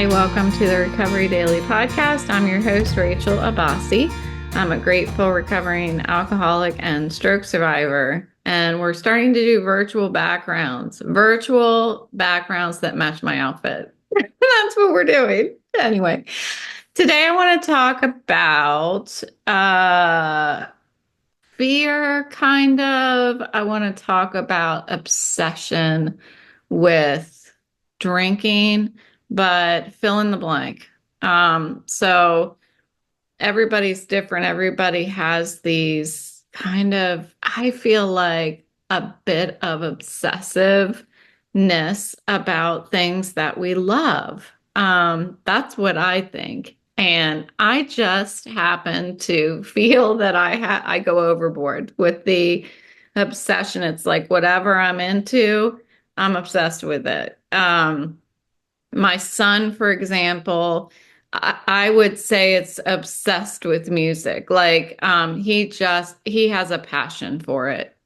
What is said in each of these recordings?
Hi, welcome to the Recovery Daily Podcast. I'm your host, Rachel Abbasi. I'm a grateful recovering alcoholic and stroke survivor, and we're starting to do virtual backgrounds that match my outfit. That's what we're doing. Anyway, today I want to talk about fear, kind of. I want to talk about obsession with drinking, but fill in the blank. So everybody's different. Everybody has these kind of, I feel like, a bit of obsessiveness about things that we love. That's what I think. And I just happen to feel that I go overboard with the obsession. It's like whatever I'm into, I'm obsessed with it. My son, for example, I would say it's obsessed with music. Like he has a passion for it.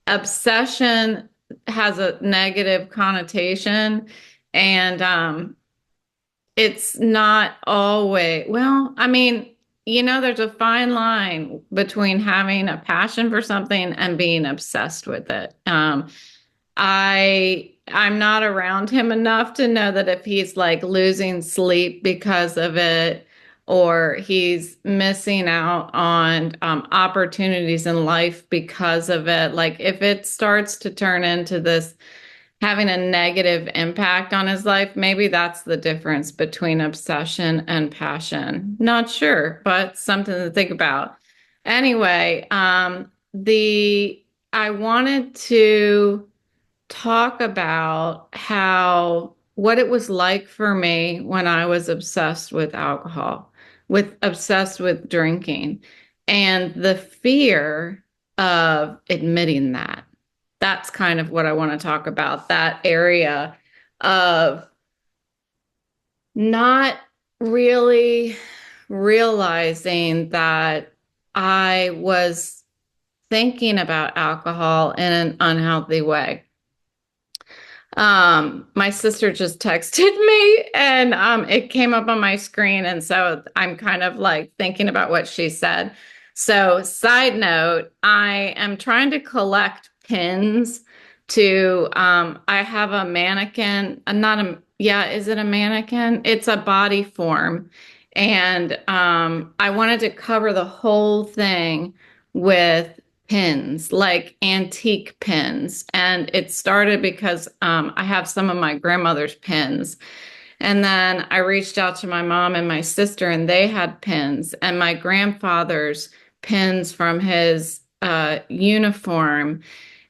Obsession has a negative connotation, and it's not always, well, I mean, there's a fine line between having a passion for something and being obsessed with it. I'm not around him enough to know that if he's like losing sleep because of it, or he's missing out on opportunities in life because of it. Like if it starts to turn into this having a negative impact on his life, maybe that's the difference between obsession and passion. Not sure, but something to think about. Anyway, I wanted to talk about what it was like for me when I was obsessed with alcohol, obsessed with drinking, and the fear of admitting that. That's kind of what I want to talk about, that area of not really realizing that I was thinking about alcohol in an unhealthy way. My sister just texted me and it came up on my screen, and so I'm kind of like thinking about what she said. So, side note, I am trying to collect pins to I have a mannequin, not a yeah, is it a mannequin? It's a body form. And I wanted to cover the whole thing with pins, like antique pins. And it started because I have some of my grandmother's pins. And then I reached out to my mom and my sister, and they had pins. And my grandfather's pins from his uniform.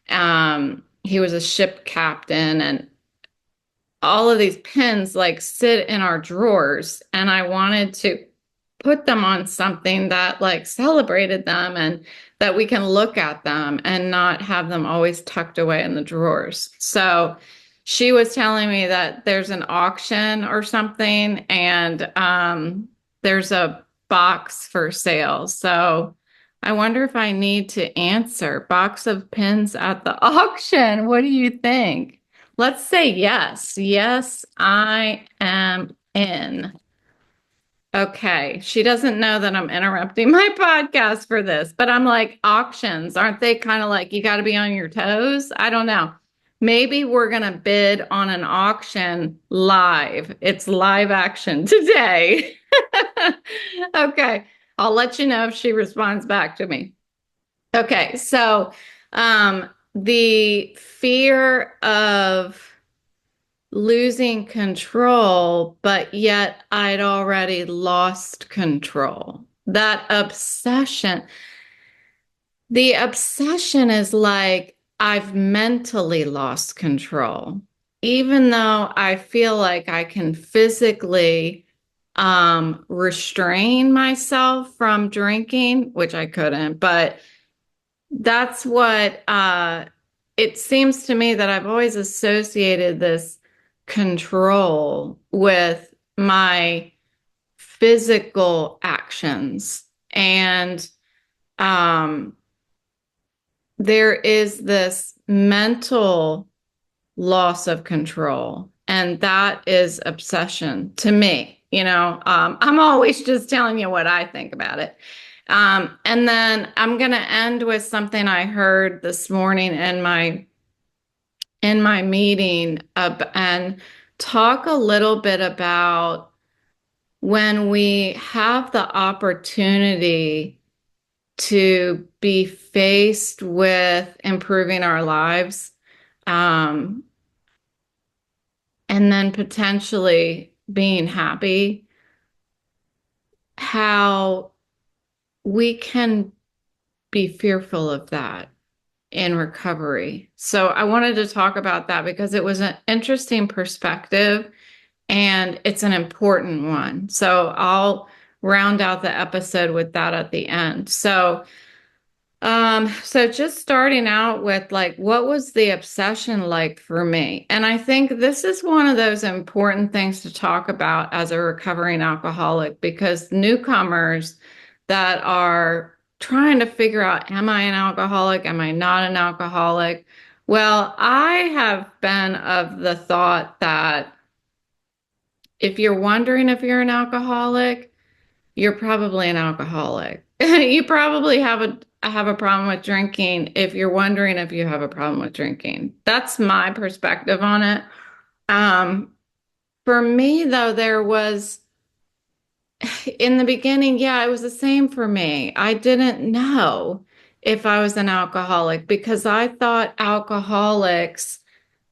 He was a ship captain, and all of these pins like sit in our drawers. And I wanted to put them on something that like celebrated them and that we can look at them and not have them always tucked away in the drawers. So she was telling me that there's an auction or something, and there's a box for sale. So I wonder if I need to answer box of pins at the auction. What do you think? Let's say yes. Yes, I am in. Okay, she doesn't know that I'm interrupting my podcast for this, but I'm like, auctions, aren't they kind of like you got to be on your toes? I don't know. Maybe we're going to bid on an auction live. It's live action today. Okay, I'll let you know if she responds back to me. Okay, so the fear of losing control, but yet I'd already lost control. That obsession, the obsession is like I've mentally lost control, even though I feel like I can physically restrain myself from drinking, which I couldn't, but that's what it seems to me that I've always associated this control with my physical actions. And there is this mental loss of control. And that is obsession to me. I'm always just telling you what I think about it. And then I'm going to end with something I heard this morning in my meeting, and talk a little bit about when we have the opportunity to be faced with improving our lives, and then potentially being happy, how we can be fearful of that in recovery. So I wanted to talk about that because it was an interesting perspective and it's an important one. So I'll round out the episode with that at the end. So just starting out with, like, what was the obsession like for me? And I think this is one of those important things to talk about as a recovering alcoholic, because newcomers that are trying to figure out, am I an alcoholic? Am I not an alcoholic? Well, I have been of the thought that if you're wondering if you're an alcoholic, you're probably an alcoholic. You probably have a problem with drinking if you're wondering if you have a problem with drinking. That's my perspective on it. For me, though, there was, in the beginning, yeah, it was the same for me. I didn't know if I was an alcoholic because I thought alcoholics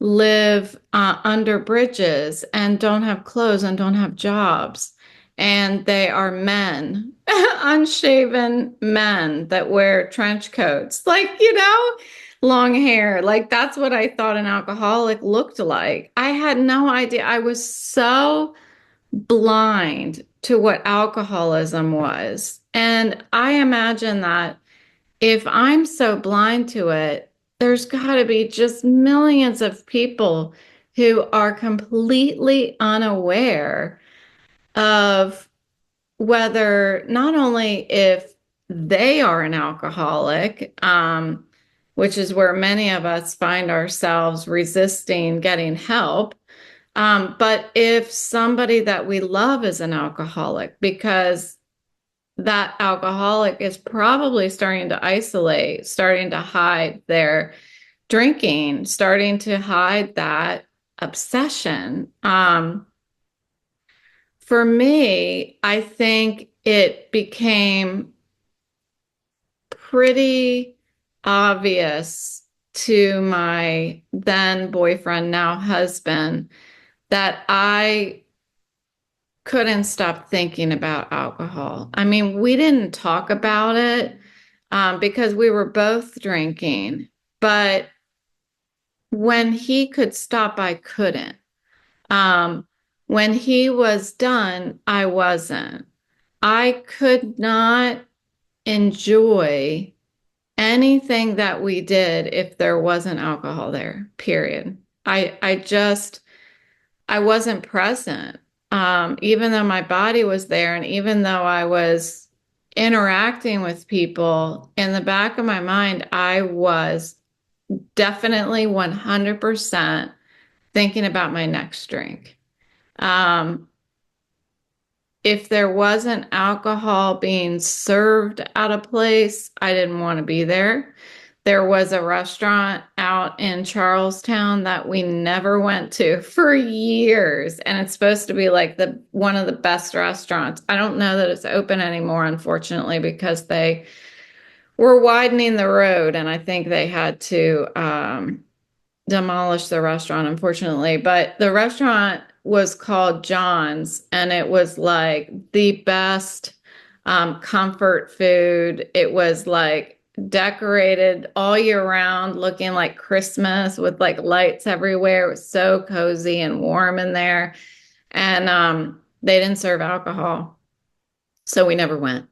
live under bridges and don't have clothes and don't have jobs. And they are men, unshaven men that wear trench coats, like, long hair. Like, that's what I thought an alcoholic looked like. I had no idea. I was so blind to what alcoholism was. And I imagine that if I'm so blind to it, there's got to be just millions of people who are completely unaware of whether, not only if they are an alcoholic, which is where many of us find ourselves resisting getting help, but if somebody that we love is an alcoholic, because that alcoholic is probably starting to isolate, starting to hide their drinking, starting to hide that obsession. For me, I think it became pretty obvious to my then boyfriend, now husband, that I couldn't stop thinking about alcohol. I mean, we didn't talk about it because we were both drinking, but when he could stop, I couldn't. When he was done, I wasn't. I could not enjoy anything that we did if there wasn't alcohol there, period. I wasn't present. Even though my body was there and even though I was interacting with people, in the back of my mind, I was definitely 100% thinking about my next drink. If there wasn't alcohol being served at a place, I didn't want to be there. There was a restaurant out in Charlestown that we never went to for years, and it's supposed to be like one of the best restaurants. I don't know that it's open anymore, unfortunately, because they were widening the road, and I think they had to demolish the restaurant, unfortunately. But the restaurant was called John's, and it was like the best comfort food. It was like decorated all year round, looking like Christmas with like lights everywhere. It was so cozy and warm in there. And they didn't serve alcohol. So we never went.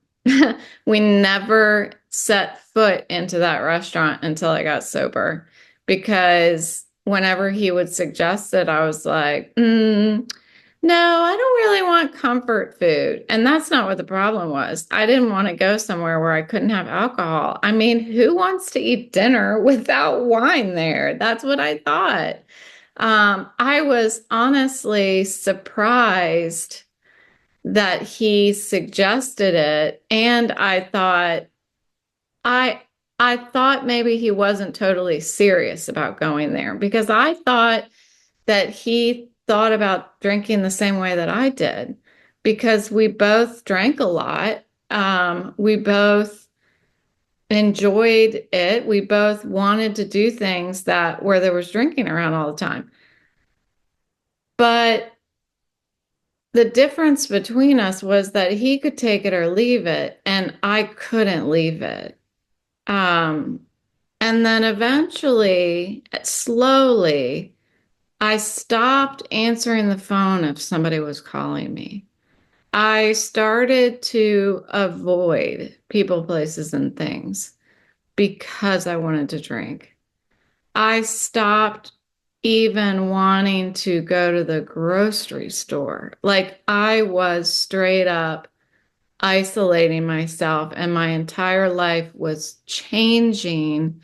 We never set foot into that restaurant until I got sober, because whenever he would suggest it, I was like, no, I don't really want comfort food. And that's not what the problem was. I didn't want to go somewhere where I couldn't have alcohol. I mean, who wants to eat dinner without wine there? That's what I thought. I was honestly surprised that he suggested it, and I I thought maybe he wasn't totally serious about going there because I thought that he thought about drinking the same way that I did because we both drank a lot. We both enjoyed it. We both wanted to do things that where there was drinking around all the time. But the difference between us was that he could take it or leave it, and I couldn't leave it. Um, and then eventually, slowly, I stopped answering the phone if somebody was calling me. I started to avoid people, places, and things because I wanted to drink. I stopped even wanting to go to the grocery store. Like I was straight up isolating myself, and my entire life was changing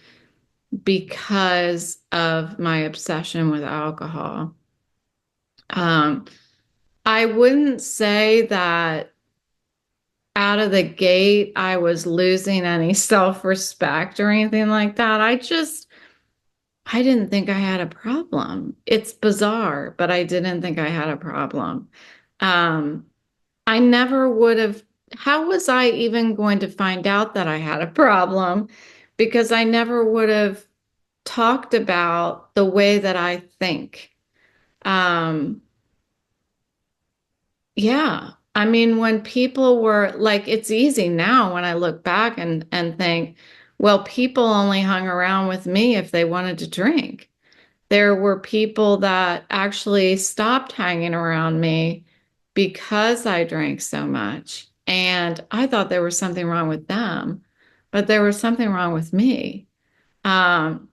because of my obsession with alcohol. Um, I wouldn't say that out of the gate I was losing any self-respect or anything like that. I didn't think I had a problem. It's bizarre, but I didn't think I had a problem. Um, I never would have, how was I even going to find out that I had a problem? Because I never would have talked about the way that I think. Um, yeah. I mean, when people were like, it's easy now when I look back and think, well, people only hung around with me if they wanted to drink. There were people that actually stopped hanging around me because I drank so much. And I thought there was something wrong with them, but there was something wrong with me. Um,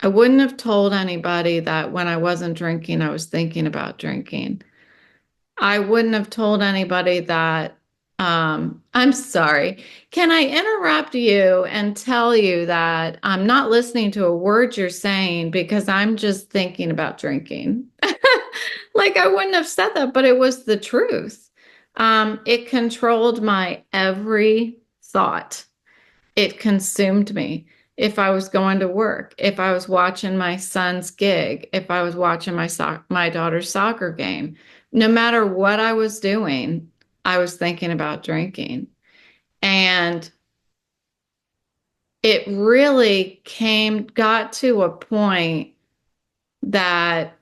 I wouldn't have told anybody that when I wasn't drinking, I was thinking about drinking. I wouldn't have told anybody that. I'm sorry. Can I interrupt you and tell you that I'm not listening to a word you're saying because I'm just thinking about drinking? Like I wouldn't have said that, but it was the truth. It controlled my every thought. It consumed me. If I was going to work, if I was watching my son's gig, if I was watching my daughter's soccer game, no matter what I was doing, I was thinking about drinking. And it really got to a point that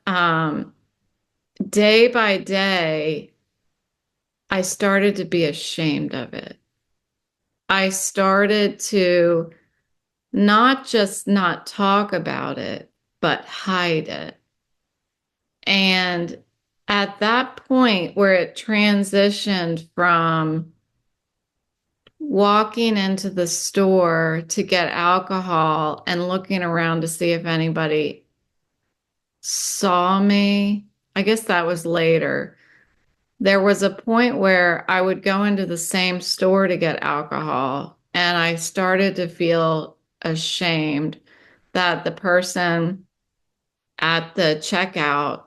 day by day, I started to be ashamed of it. I started to not just not talk about it, but hide it. And at that point where it transitioned from walking into the store to get alcohol and looking around to see if anybody saw me, I guess that was later. There was a point where I would go into the same store to get alcohol, and I started to feel ashamed that the person at the checkout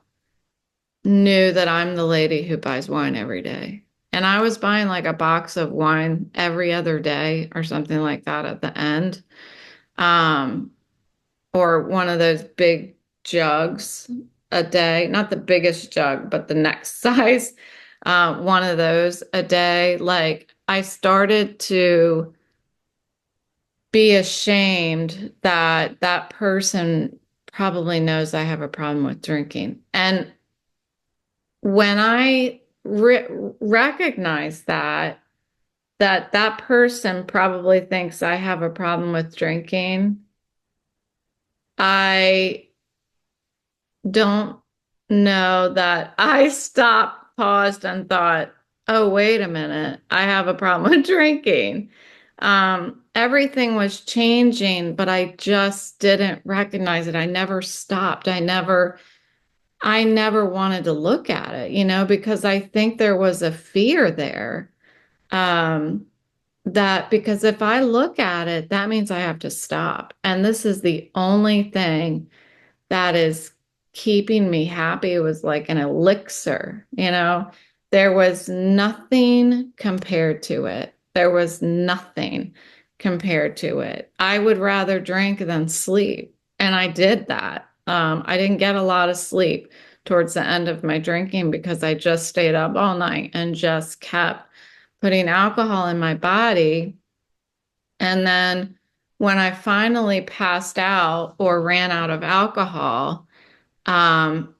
knew that I'm the lady who buys wine every day. And I was buying like a box of wine every other day or something like that at the end. Um, or one of those big jugs a day, not the biggest jug, but the next size, one of those a day. Like I started to be ashamed that that person probably knows I have a problem with drinking. And when I recognize that person probably thinks I have a problem with drinking, I don't know that I stopped, paused, and thought, oh, wait a minute, I have a problem with drinking. Everything was changing, but I just didn't recognize it. I never stopped. I never wanted to look at it, because I think there was a fear there. Um, that because if I look at it, that means I have to stop. And this is the only thing that is keeping me happy. It was like an elixir, you know? There was nothing compared to it. There was nothing compared to it. I would rather drink than sleep. And I did that. I didn't get a lot of sleep towards the end of my drinking because I just stayed up all night and just kept putting alcohol in my body. And then when I finally passed out or ran out of alcohol, um,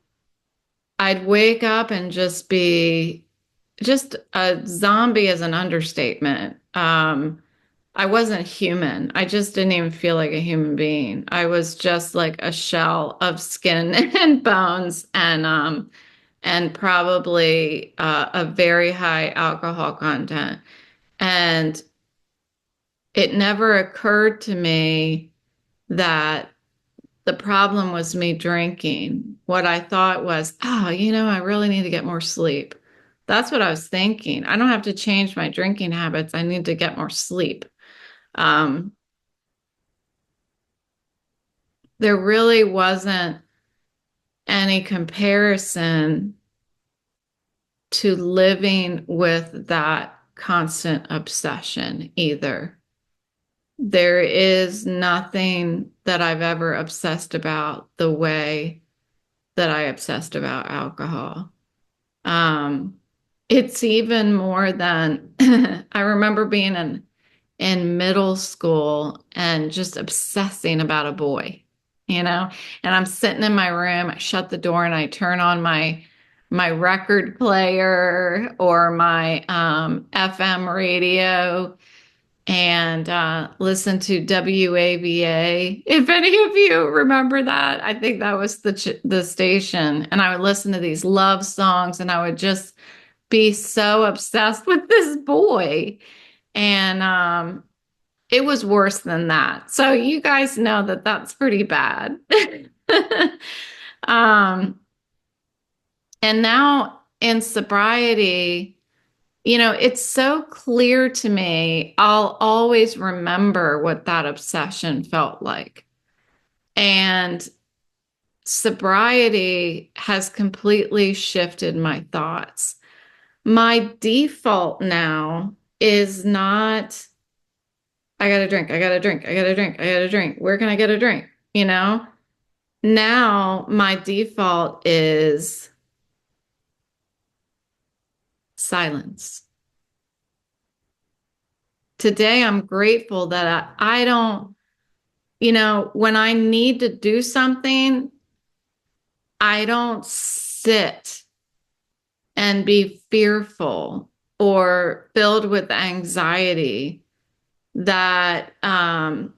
I'd wake up and just be just a zombie is an understatement. I wasn't human. I just didn't even feel like a human being. I was just like a shell of skin and bones and probably a very high alcohol content. And it never occurred to me that the problem was me drinking. What I thought was, oh, I really need to get more sleep. That's what I was thinking. I don't have to change my drinking habits. I need to get more sleep. Um, there really wasn't any comparison to living with that constant obsession either. There is nothing that I've ever obsessed about the way that I obsessed about alcohol. Um, it's even more than I remember being in middle school and just obsessing about a boy, you know? And I'm sitting in my room, I shut the door and I turn on my record player or my FM radio and listen to WAVA. If any of you remember that, I think that was the station. And I would listen to these love songs and I would just be so obsessed with this boy. And it was worse than that. So you guys know that that's pretty bad. um, and now in sobriety, it's so clear to me. I'll always remember what that obsession felt like. And sobriety has completely shifted my thoughts. My default now is not, I gotta drink, I gotta drink, I gotta drink, I gotta drink. Where can I get a drink? Now my default is silence. Today, I'm grateful that I don't, when I need to do something, I don't sit and be fearful or filled with anxiety that how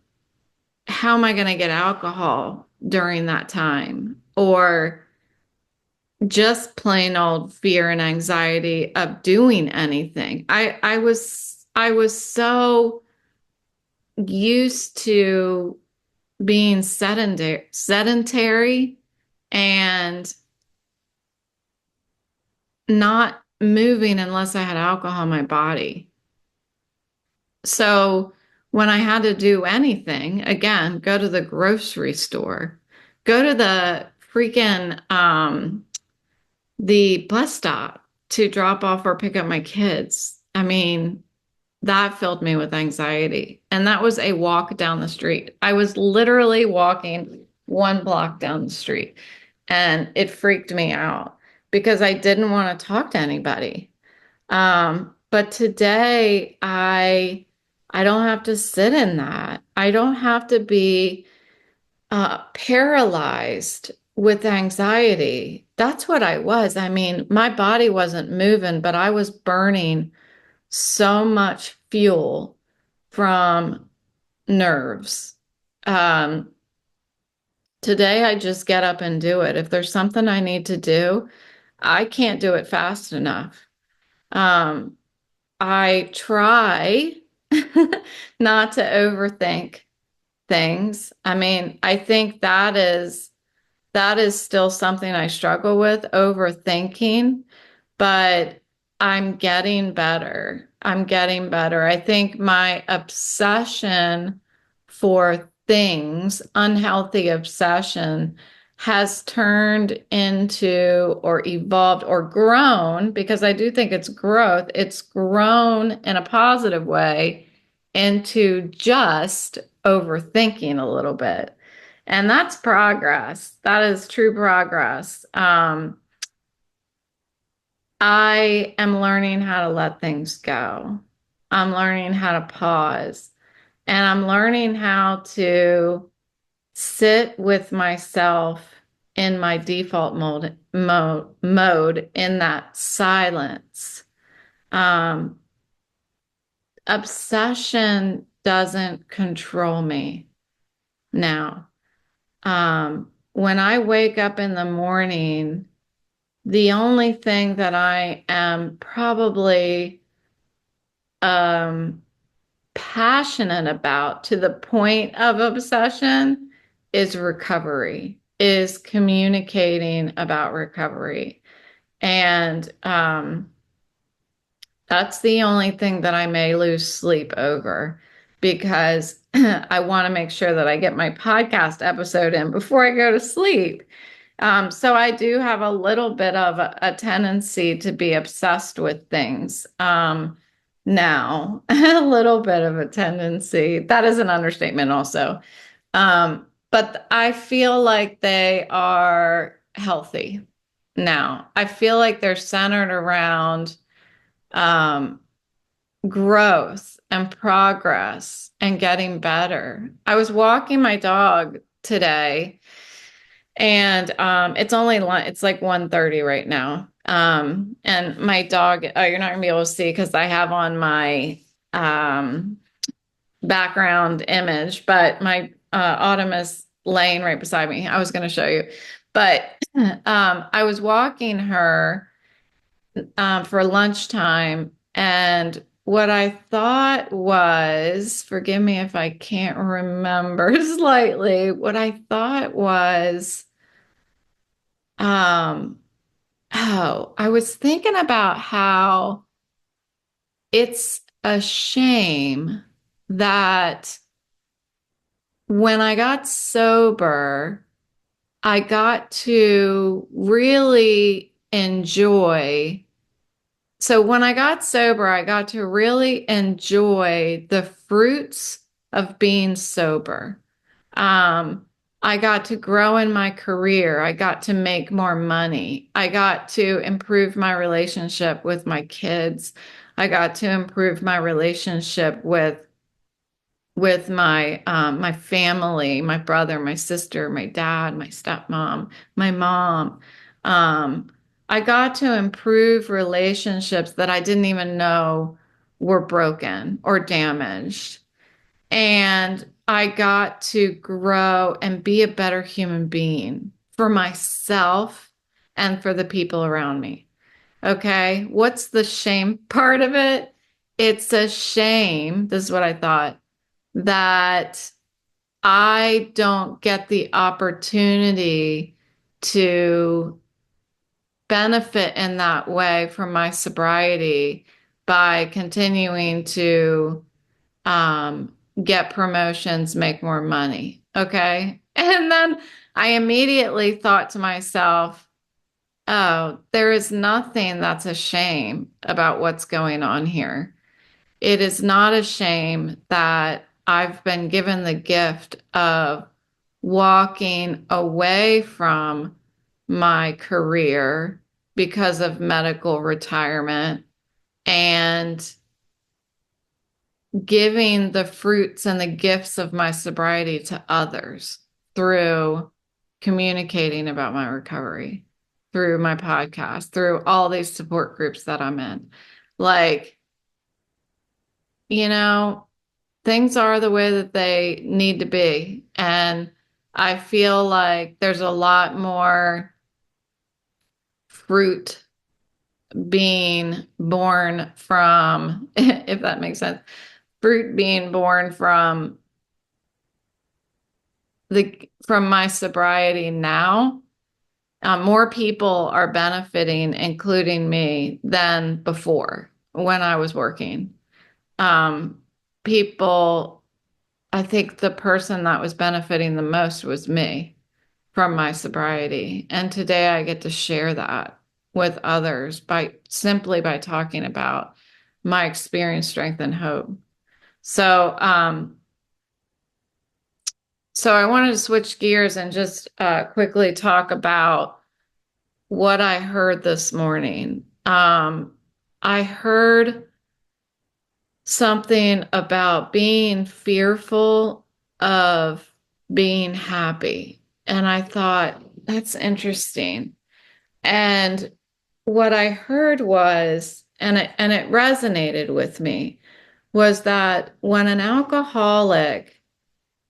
am I going to get alcohol during that time? Or just plain old fear and anxiety of doing anything. I was so used to being sedentary and not moving unless I had alcohol in my body. So when I had to do anything, again, go to the grocery store, go to the freaking the bus stop to drop off or pick up my kids. I mean, that filled me with anxiety. And that was a walk down the street. I was literally walking 1 block down the street and it freaked me out because I didn't want to talk to anybody. But today I don't have to sit in that. I don't have to be paralyzed with anxiety. That's what I was. I mean, my body wasn't moving, but I was burning so much fuel from nerves. Um, Today, I just get up and do it. If there's something I need to do, I can't do it fast enough. Um, I try not to overthink things. I mean, I think that is still something I struggle with, overthinking, but I'm getting better. I'm getting better. I think my obsession for things, unhealthy obsession, has turned into or evolved or grown, because I do think it's growth, it's grown in a positive way into just overthinking a little bit. And that's progress. That is true progress. I am learning how to let things go. I'm learning how to pause. And I'm learning how to sit with myself in my default mode in that silence. Um, Obsession doesn't control me now. When I wake up in the morning, the only thing that I am probably um, passionate about to the point of obsession is recovery, is communicating about recovery. And that's the only thing that I may lose sleep over, because I want to make sure that I get my podcast episode in before I go to sleep. So I do have a little bit of a tendency to be obsessed with things now, a little bit of a tendency. That is an understatement also. But I feel like they are healthy now. I feel like they're centered around um, growth and progress and getting better. I was walking my dog today, and it's like 1:30 right now. And my dog, oh, you're not gonna be able to see because I have on my background image, but my Autumn is laying right beside me. I was gonna show you, but I was walking her for lunchtime, and what I thought was, forgive me if I can't remember slightly, what I thought was, I was thinking about how it's a shame that when I got sober, I got to really enjoy. So when I got sober, I got to really enjoy the fruits of being sober. Um, I got to grow in my career. I got to make more money. I got to improve my relationship with my kids. I got to improve my relationship with my family, my brother, my sister, my dad, my stepmom, my mom. Um, I got to improve relationships that I didn't even know were broken or damaged. And I got to grow and be a better human being for myself and for the people around me. Okay. What's the shame part of it? It's a shame. This is what I thought, that I don't get the opportunity to benefit in that way from my sobriety by continuing to um, get promotions, make more money. Okay. And then I immediately thought to myself, oh, there is nothing that's a shame about what's going on here. It is not a shame that I've been given the gift of walking away from my career because of medical retirement and giving the fruits and the gifts of my sobriety to others through communicating about my recovery, through my podcast, through all these support groups that I'm in. Like, you know, things are the way that they need to be. And I feel like there's a lot more fruit being born from, if that makes sense, fruit being born from my sobriety now. More people are benefiting, including me, than before when I was working. Um, People, I think the person that was benefiting the most was me. from my sobriety. And today I get to share that with others by simply by talking about my experience, strength, and hope. So, so I wanted to switch gears and just quickly talk about what I heard this morning. I heard something about being fearful of being happy. And I thought, that's interesting. And what I heard was, and it resonated with me, was that when an alcoholic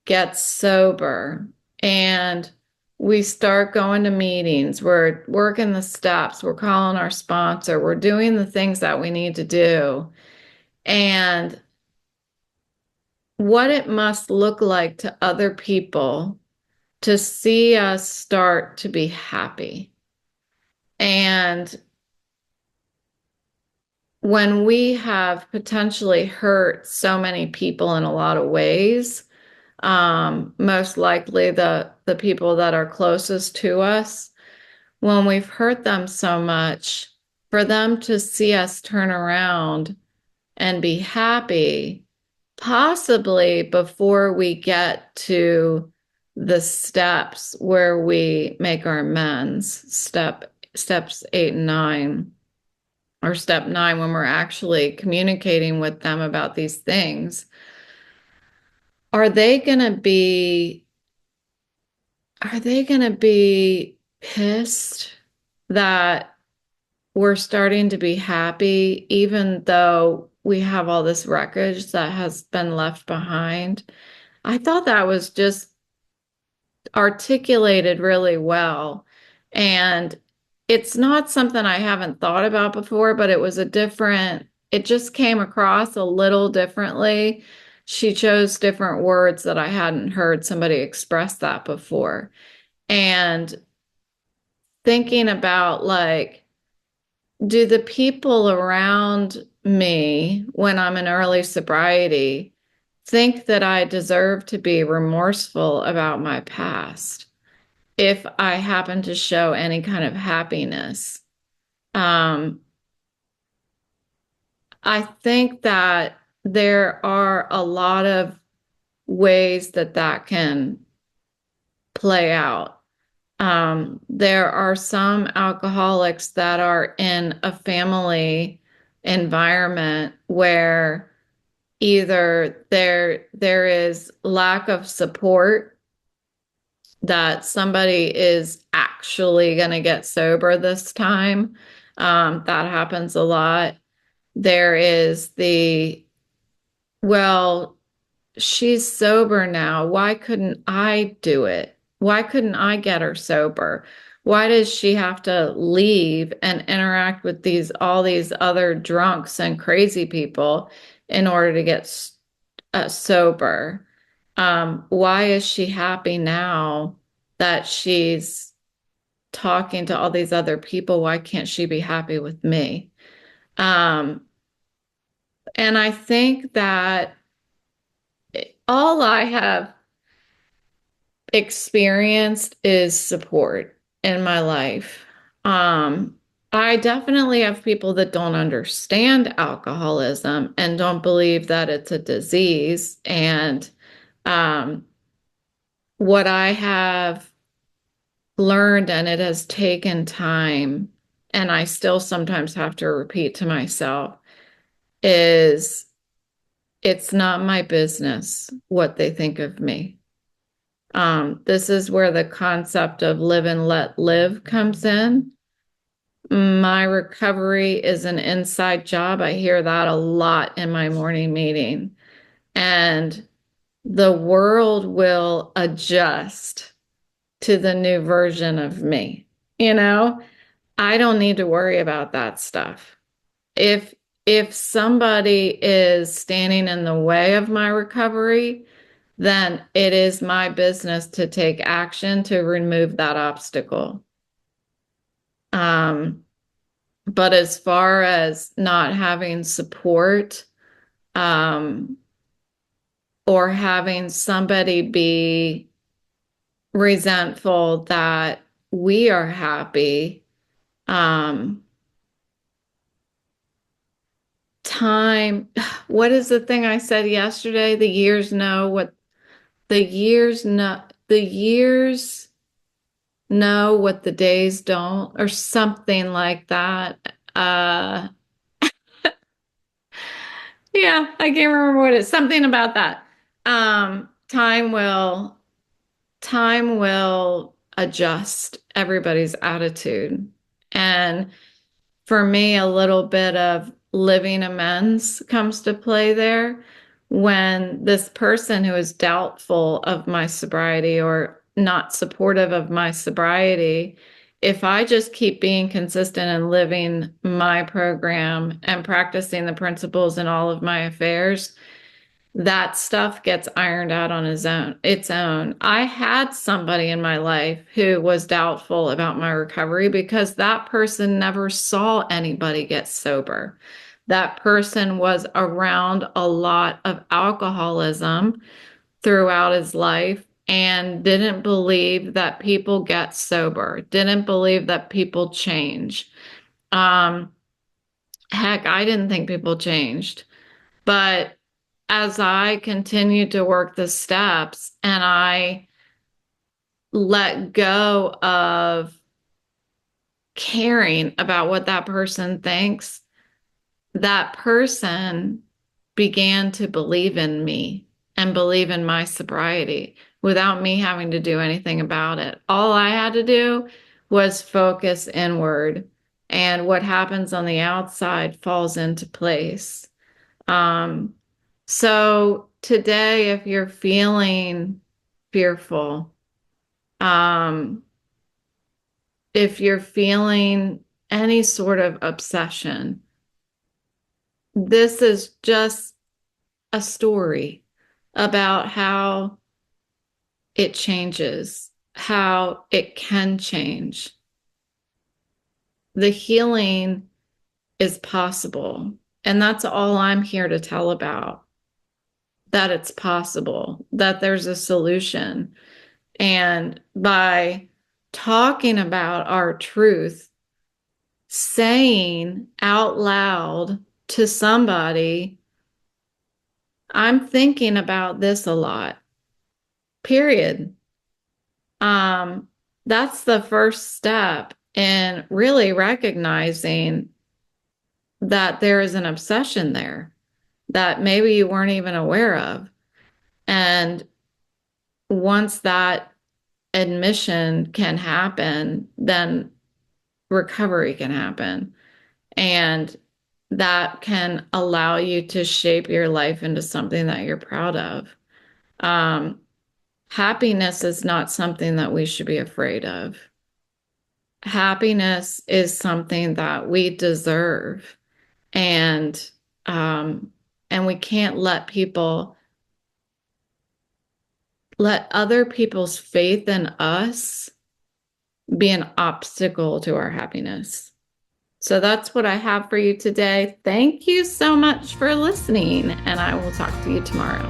gets sober and we start going to meetings, we're working the steps, we're calling our sponsor, we're doing the things that we need to do. And what it must look like to other people to see us start to be happy. And when we have potentially hurt so many people in a lot of ways, most likely the people that are closest to us, when we've hurt them so much, for them to see us turn around and be happy, possibly before we get to the steps where we make our amends, steps 8 and 9, or step 9, when we're actually communicating with them about these things, are they going to be pissed that we're starting to be happy, even though we have all this wreckage that has been left behind? I thought that was just articulated really well. And it's not something I haven't thought about before, but it just came across a little differently. She chose different words that I hadn't heard somebody express that before. And thinking about, like, do the people around me when I'm in early sobriety think that I deserve to be remorseful about my past if I happen to show any kind of happiness? Um, I think that there are a lot of ways that that can play out. There are some alcoholics that are in a family environment where either there is lack of support, that somebody is actually going to get sober this time. That happens a lot. There is well, she's sober now. Why couldn't I do it? Why couldn't I get her sober? Why does she have to leave and interact with all these other drunks and crazy people in order to get sober? Why is she happy now that she's talking to all these other people? Why can't she be happy with me? And I think that all I have experienced is support in my life. I definitely have people that don't understand alcoholism and don't believe that it's a disease. And what I have learned, and it has taken time, and I still sometimes have to repeat to myself, is it's not my business what they think of me. This is where the concept of live and let live comes in. My recovery is an inside job. I hear that a lot in my morning meeting. And the world will adjust to the new version of me. I don't need to worry about that stuff. If somebody is standing in the way of my recovery, then it is my business to take action to remove that obstacle. But as far as not having support, or having somebody be resentful that we are happy. Time, what is the thing I said yesterday? The years know what the years know what the days don't, or something like that. Yeah, I can't remember what it's something about that. Time will adjust everybody's attitude. And for me, a little bit of living amends comes to play there when this person who is doubtful of my sobriety or not supportive of my sobriety, if I just keep being consistent and living my program and practicing the principles in all of my affairs, that stuff gets ironed out on its own. I had somebody in my life who was doubtful about my recovery because that person never saw anybody get sober. That person was around a lot of alcoholism throughout his life and didn't believe that people get sober, didn't believe that people change. Um, Heck, I didn't think people changed. But as I continued to work the steps and I let go of caring about what that person thinks, that person began to believe in me and believe in my sobriety without me having to do anything about it. All I had to do was focus inward, and what happens on the outside falls into place. Um, so today, if you're feeling fearful, um, if you're feeling any sort of obsession, this is just a story about how it changes, how it can change. The healing is possible. And that's all I'm here to tell about, that it's possible, that there's a solution. And by talking about our truth, saying out loud to somebody, I'm thinking about this a lot, period. That's the first step in really recognizing that there is an obsession there that maybe you weren't even aware of. And once that admission can happen, then recovery can happen. And that can allow you to shape your life into something that you're proud of. Happiness is not something that we should be afraid of. Happiness is something that we deserve. And we can't let other people's faith in us be an obstacle to our happiness. So that's what I have for you today. Thank you so much for listening, and I will talk to you tomorrow.